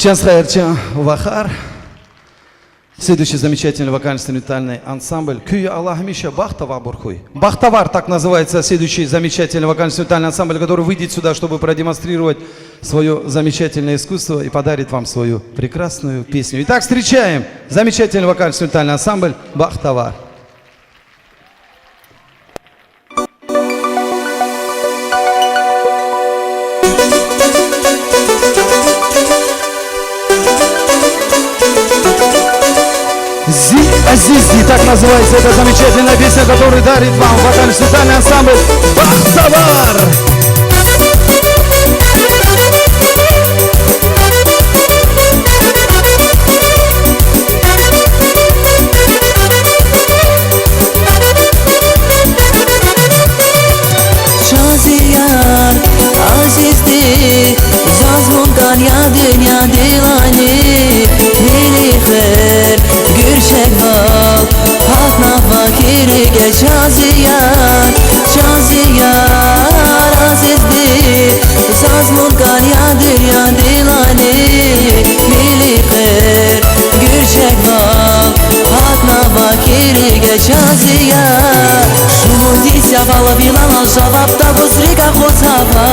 Чансхайрчан Вахар. Следующий замечательный вокально-инструментальный ансамбль Кюя Аллах Миша Бахтава Бурхуй. Бахтавар, так называется следующий замечательный вокально-инструментальный ансамбль, который выйдет сюда, чтобы продемонстрировать свое замечательное искусство и подарит вам свою прекрасную песню. Итак, встречаем замечательный вокально-инструментальный ансамбль Бахтавар. Азизи, так называется эта замечательная песня, которую дарит вам вокально-инструментальный ансамбль Бахтавар. Şaziyar azizdi Zazmundan ya dünya dilani Melixer gürşek bal Hatna fakiri geç Şaziyar Şaziyar azizdi Zazmundan ya dünya dilani Melixer gürşek bal Hatna fakiri geç Şaziyar Шумудися валавилана жавабта гузрига хозава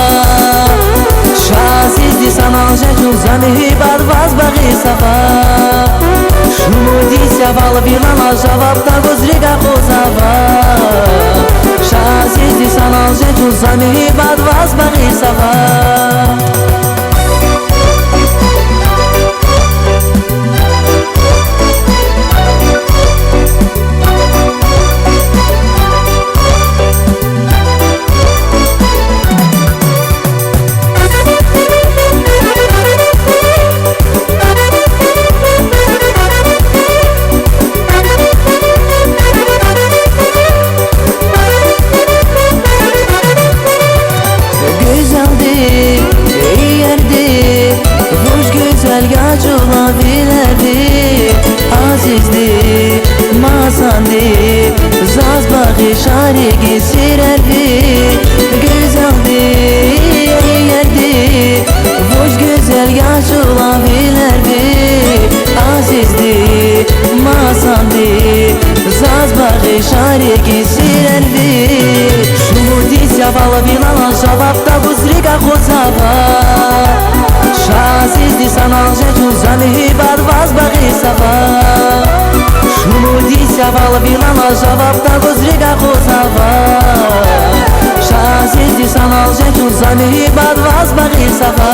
Шазизди саналжачу замихи бадваз багисава Шумудися валавилана жавабта гузрига хозава Шазизди саналжачу замихи бадваз багисава Azizdi, mazandi, zaz bağı şarigi sirerdi Güzeldi, yerdi, hoş güzel yaşulabilerdi Azizdi, mazandi, zaz bağı şarigi sirerdi Şumudisya vala bilala javapta guzriga khozava Şazizdi sanalжачу замихи бадваз багисава Шумудися вала билана жавапта гузрига хозава Шазизди саналжачу замихи бадваз багисава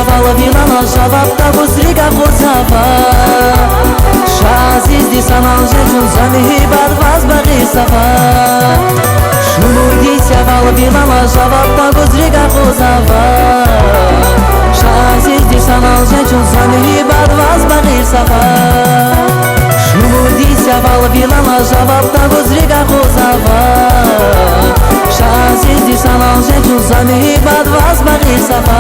Вала вилана жавапта гузрига хозава Шазизди саналжачу замихи бадваз багисава Шумудися вала вилана жавапта гузрига хозава Шазизди саналжачу замихи бадваз багисава Шумудися вала вилана жавапта гузрига хозава Шазизди саналжачу замихи бадваз багисава